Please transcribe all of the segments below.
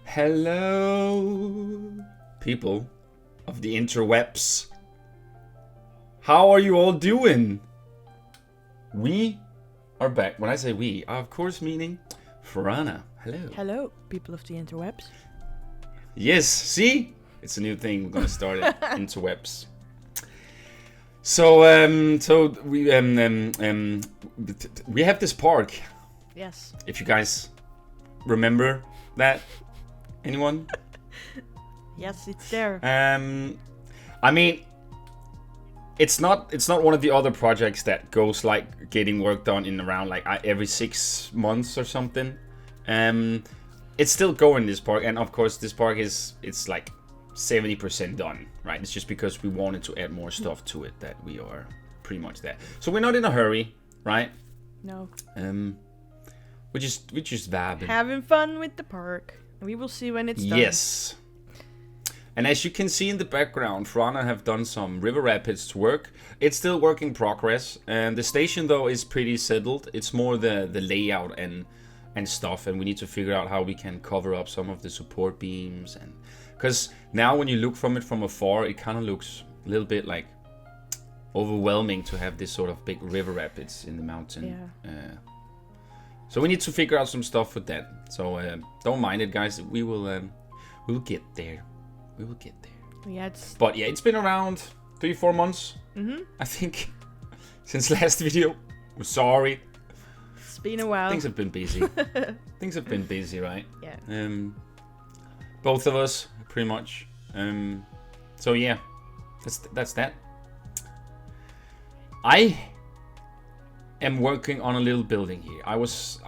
Hello, people of the interwebs. How are you all doing? We are back. When I say we, I of course meaning Fuaranna. Hello. Hello, people of the interwebs. Yes, see? It's a new thing. We're gonna start it. Interwebs. So we have this park. Yes. If you guys remember that, anyone? Yes, it's there. I mean, it's not one of the other projects that goes like getting work done in around like every 6 months or something. It's still going, this park, and of course this park it's like 70% done, right? It's just because we wanted to add more stuff to it that we are pretty much there. So we're not in a hurry, right? No. We're just vibing. Having fun with the park. We will see when it's done. Yes. And as you can see in the background, Fuaranna have done some river rapids work. It's still work in progress. And the station though is pretty settled. It's more the layout and stuff, and we need to figure out how we can cover up some of the support beams, and because now when you look from it from afar, it kind of looks a little bit like overwhelming to have this sort of big river rapids in the mountain. Yeah. So we need to figure out some stuff with that. So don't mind it, guys. We will get there. We will get there. Yeah, But yeah, it's been around 3-4 months, I think, since last video. We're sorry. It's been a while. Things have been busy. Things have been busy, right? Yeah. Both of us, pretty much. So yeah, that's that. I am working on a little building here. I was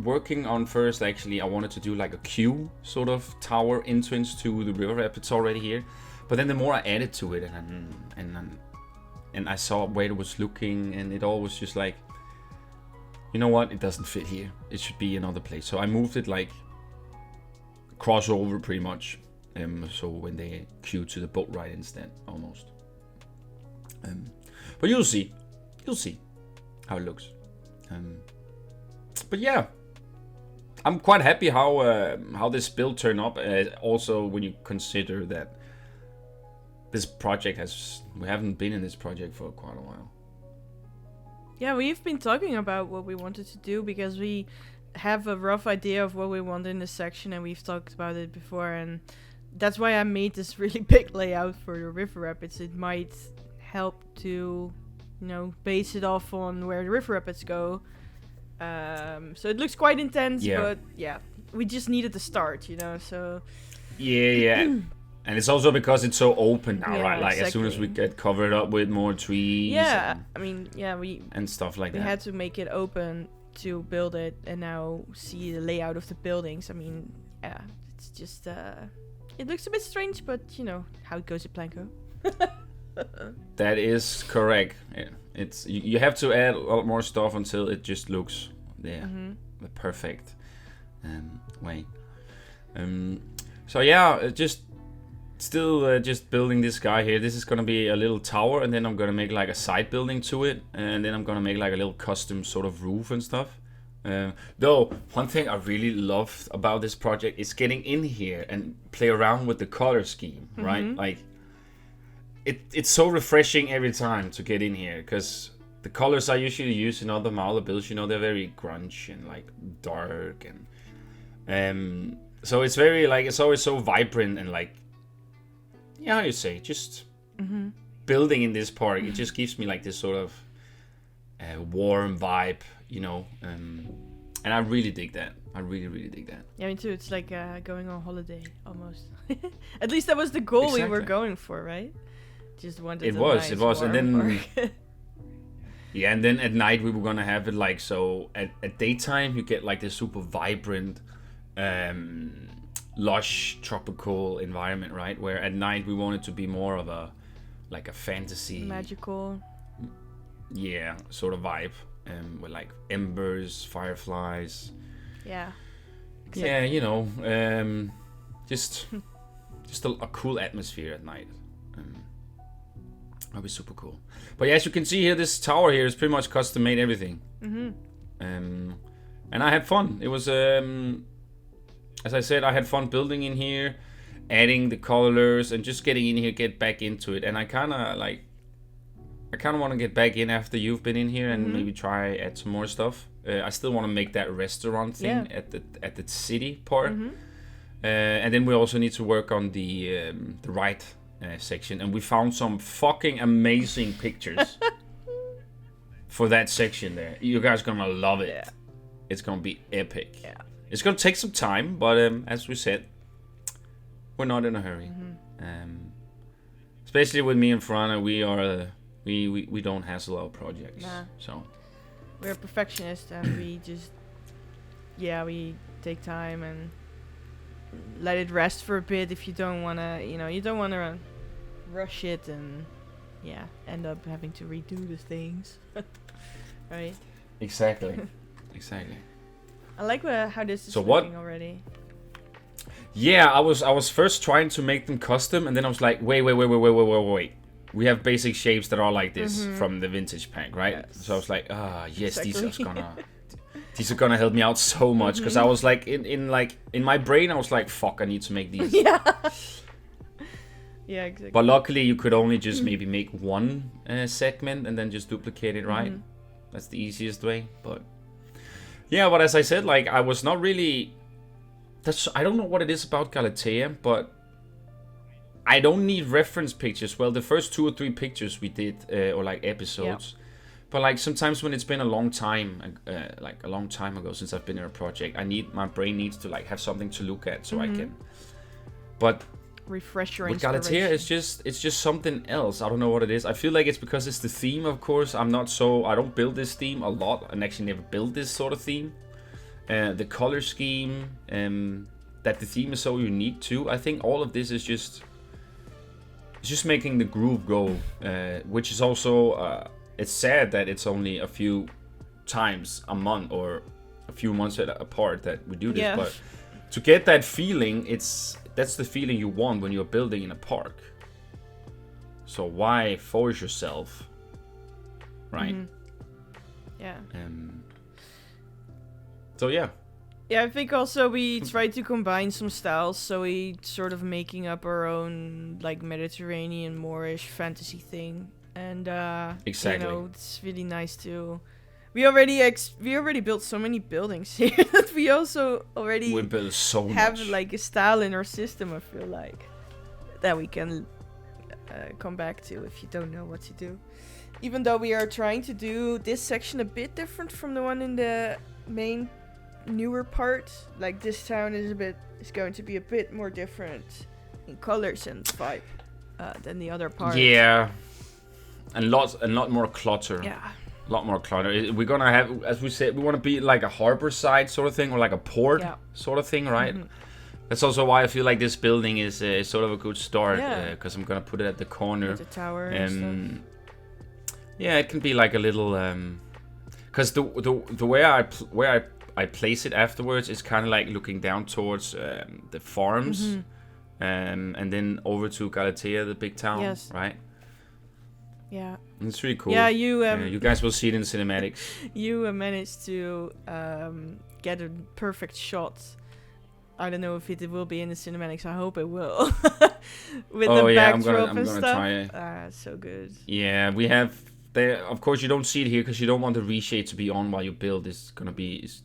working on first, actually. I wanted to do like a queue sort of tower entrance to the river rapids already here, but then the more I added to it, and I saw where it was looking, and it all was just like, you know what? It doesn't fit here. It should be another place. So I moved it like crossover pretty much. So when they queue to the boat ride instead, almost. But you'll see how it looks. But yeah, I'm quite happy how this build turned up. Also, when you consider that this project we haven't been in this project for quite a while. Yeah, we've been talking about what we wanted to do because we have a rough idea of what we want in this section, and we've talked about it before, and that's why I made this really big layout for the river rapids. It might help to, base it off on where the river rapids go. So it looks quite intense, but yeah, we just needed the start, so... Yeah. And it's also because it's so open now, Yeah, right? Like, exactly. as soon as we get covered up with more trees and stuff like we that. had to make it open to build it and now see the layout of the buildings. I mean, yeah, it's just... it looks a bit strange, but, how it goes at Planko. That is correct. Yeah. It's you have to add a lot more stuff until it just looks the perfect way. So yeah, just building this guy here. This is gonna be a little tower, and then I'm gonna make like a side building to it, and then I'm gonna make like a little custom sort of roof and stuff. Though one thing I really love about this project is getting in here and play around with the color scheme, right? Like it's so refreshing every time to get in here, because the colors I usually use in other Marla builds, they're very grunge and like dark, and so it's very like, it's always so vibrant and like, how you say, just building in this park, it just gives me like this sort of warm vibe, and I really dig that. I really dig that. Yeah, me too. It's like going on holiday, almost. At least that was the goal we were going for, right? Just wanted it was, warm and then park. yeah, and then at night we were gonna have it like, so at daytime you get like this super vibrant, lush tropical environment, right? Where at night we want it to be more of a fantasy, magical, sort of vibe, with like embers, fireflies. Yeah. Exactly. Yeah, just a cool atmosphere at night. That'd be super cool. But yeah, as you can see here, this tower here is pretty much custom made everything. And I had fun. It was as I said, I had fun building in here, adding the colors and just getting in here, get back into it. And I kind of want to get back in after you've been in here and maybe try add some more stuff. I still want to make that restaurant thing at the city part. And then we also need to work on the right section. And we found some fucking amazing pictures for that section there. You guys are gonna love it. Yeah. It's gonna be epic. Yeah. It's gonna take some time, but as we said, we're not in a hurry. Especially with me and Fuaranna, we don't hassle our projects. Nah. So we're perfectionists, and we just we take time and let it rest for a bit. If you don't wanna, you don't wanna rush it and end up having to redo the things, right? Exactly. Exactly. I like how this is looking already. Yeah, I was first trying to make them custom, and then I was like, wait. We have basic shapes that are like this from the vintage pack, right? Yes. So I was like, yes, exactly. These are gonna help me out so much, because I was like in my brain I was like, fuck, I need to make these. Yeah, exactly. But luckily you could only just maybe make one segment and then just duplicate it, right? That's the easiest way. But yeah, but as I said, like I was not really. I don't know what it is about Galatea, but I don't need reference pictures. Well, the first 2 or 3 pictures we did, or like episodes. But like sometimes when it's been a long time, like a long time ago since I've been in a project, my brain needs to like have something to look at so I can. But refresh your with Galatea, it's just something else. I don't know what it is. I feel like it's because it's the theme. Of course, I don't build this theme a lot, and actually never build this sort of theme. The color scheme, that the theme is so unique too. I think all of this is just making the groove go, which is also. It's sad that it's only a few times a month or a few months apart that we do this, but to get that feeling, that's the feeling you want when you're building in a park. So why force yourself, right? Yeah. So yeah. Yeah, I think also we tried to combine some styles, so we sort of making up our own like Mediterranean Moorish fantasy thing. And exactly. It's really nice to. We already built so many buildings here that we also already built so have much. Like a style in our system. I feel like that we can come back to if you don't know what to do. Even though we are trying to do this section a bit different from the one in the main newer part. Like this town is going to be a bit more different in colors and vibe than the other part. Yeah. And a lot more clutter. Yeah. A lot more clutter. We're gonna have, as we said, we want to be like a harbor side sort of thing, or like a port sort of thing, right? That's also why I feel like this building is sort of a good start, because I'm gonna put it at the corner. The tower and stuff. Yeah, it can be like a little, because the way I place it afterwards is kind of like looking down towards the farms, and then over to Galatea, the big town, right? Yeah. It's really cool. Yeah, you guys will see it in cinematics. You managed to get a perfect shot. I don't know if it will be in the cinematics. I hope it will. With the backdrop and stuff. Try it. So good. Yeah, we have. Of course, you don't see it here because you don't want the reshade to be on while you build. It's gonna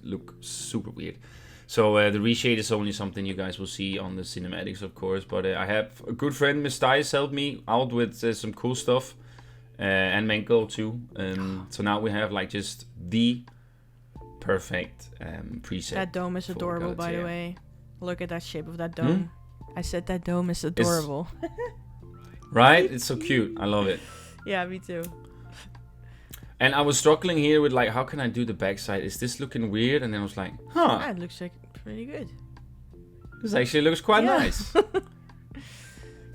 look super weird. So the reshade is only something you guys will see on the cinematics, of course. But I have a good friend, Miss Dice, helped me out with some cool stuff. And Mango too. So now we have like just the perfect preset. That dome is adorable, by the way. Look at that shape of that dome. I said that dome is adorable. Right? It's so cute. I love it. Yeah, me too. And I was struggling here with like, how can I do the backside? Is this looking weird? And then I was like, it looks like pretty good. This actually looks quite nice. So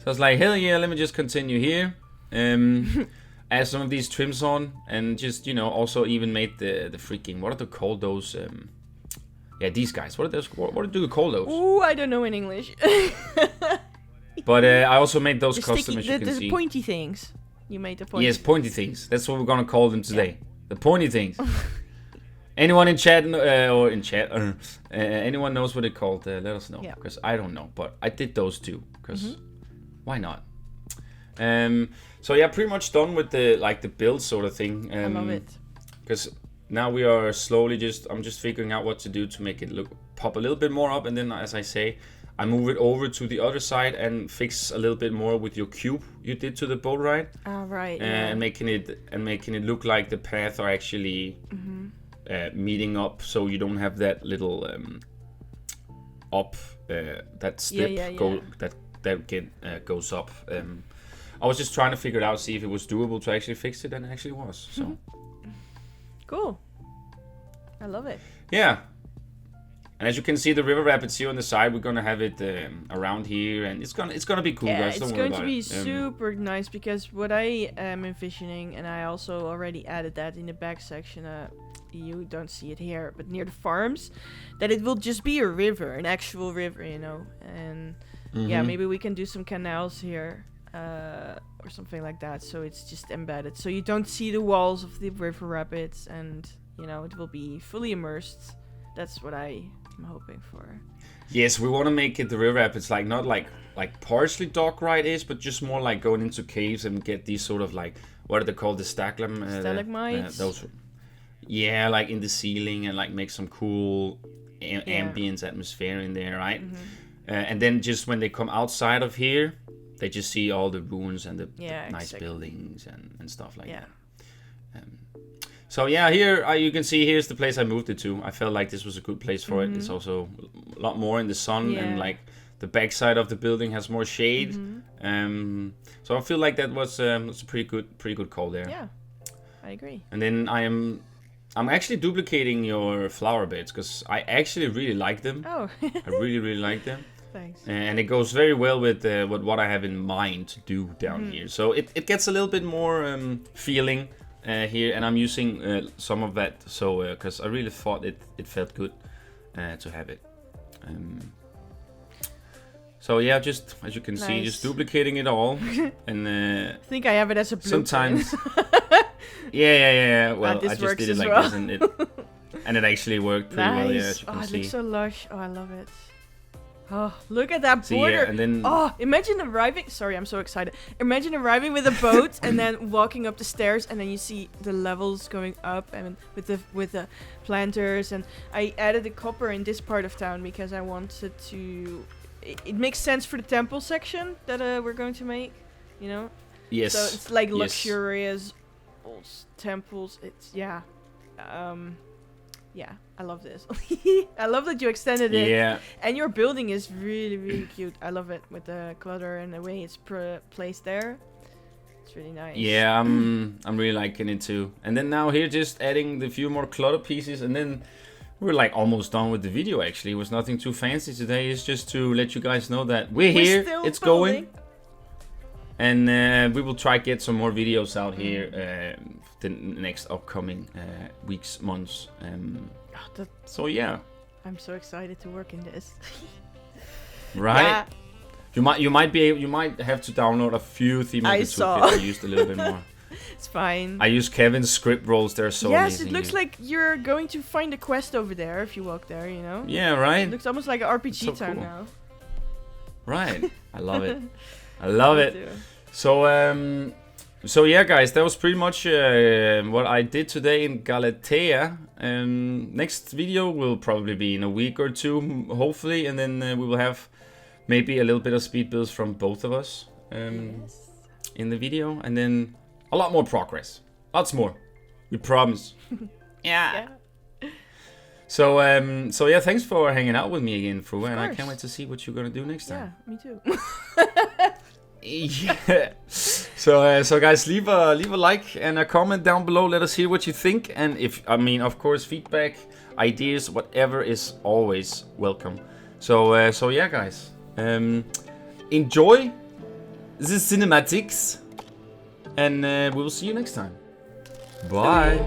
I was like, hell yeah, let me just continue here. Add some of these trims on, and just, also even made the freaking, what are they called, those, these guys, what do you call those? Ooh, I don't know in English. But I also made those custom, as you can see. The pointy things. You made the pointy Yes, pointy things. That's what we're gonna call them today. The pointy things. Anyone in chat anyone knows what it's called? Let us know, because I don't know. But I did those two, because why not? So yeah, pretty much done with the build sort of thing. I love it. Because now we are slowly I'm just figuring out what to do to make it pop a little bit more up, and then as I say, I move it over to the other side and fix a little bit more with your cube you did to the boat ride. Right. And making it look like the path are actually meeting up, so you don't have that little that step goes up. I was just trying to figure it out, see if it was doable to actually fix it, and it actually was. So cool. I love it. Yeah. And as you can see, the river rapids here on the side, we're gonna have it around here, and it's gonna be cool, guys. It's going to be super nice, because what I am envisioning, and I also already added that in the back section. You don't see it here, but near the farms, that it will just be a river, an actual river, you know. And yeah, maybe we can do some canals here, or something like that. So it's just embedded, so you don't see the walls of the river rapids, and you know, it will be fully immersed. That's what I'm hoping for. Yes, we want to make it the river rapids not like partially dock ride is, but just more like going into caves and get these sort of what are they called, the stalagmites. Those. Yeah, like in the ceiling, and like make some cool ambience atmosphere in there, right? And then just when they come outside of here, they just see all the ruins and the nice buildings and stuff like that. So yeah, here you can see here's the place I moved it to. I felt like this was a good place for it. It's also a lot more in the sun, and like the backside of the building has more shade. So I feel like that was a pretty good call there. Yeah, I agree. And then I'm actually duplicating your flower beds, because I actually really like them. Oh. I really like them. Thanks. And it goes very well with what I have in mind to do down here. So it gets a little bit more feeling here, and I'm using some of that. So because I really thought it felt good to have it. So yeah, just as you can see, just duplicating it all, and I think I have it as a blueprint. Sometimes. Yeah. Well, I just did it like this, and it actually worked pretty well. Yeah, as you can see. It looks so lush. Oh, I love it. Oh, look at that border. Yeah, and then imagine arriving. Sorry, I'm so excited. Imagine arriving with a boat and then walking up the stairs, and then you see the levels going up, and with the planters. And I added the copper in this part of town because I wanted to. It makes sense for the temple section that we're going to make, you know. Yes. So it's like luxurious old temples. It's yeah, I love this. I love that you extended it. Yeah. And your building is really cute. I love it with the clutter and the way it's placed there. It's really nice. Yeah, I'm really liking it too. And then now here, just adding the few more clutter pieces, and then we're like almost done with the video. Actually, it was nothing too fancy today. It's just to let you guys know that we're here. It's going. And we will try get some more videos out here the next upcoming weeks, months. So yeah, I'm so excited to work in this. Right? Yeah. You might have to download a few theme I used a little bit more. It's fine. I use Kevin's script rolls. They're so amazing. Yes, it looks like you're going to find a quest over there if you walk there, you know? Yeah, right? It looks almost like an RPG town now. Right. I love it. I love it. Too. So yeah, guys, that was pretty much what I did today in Galatea. Next video will probably be in a week or two, hopefully, and then we will have maybe a little bit of speed builds from both of us in the video, and then a lot more progress, lots more. We promise. Yeah. So yeah, thanks for hanging out with me again, Fru, and I can't wait to see what you're gonna do next time. Yeah, me too. Yeah. So guys, leave a like and a comment down below. Let us hear what you think, and of course, feedback, ideas, whatever is always welcome. So yeah, guys, enjoy the cinematics, and we will see you next time. Bye.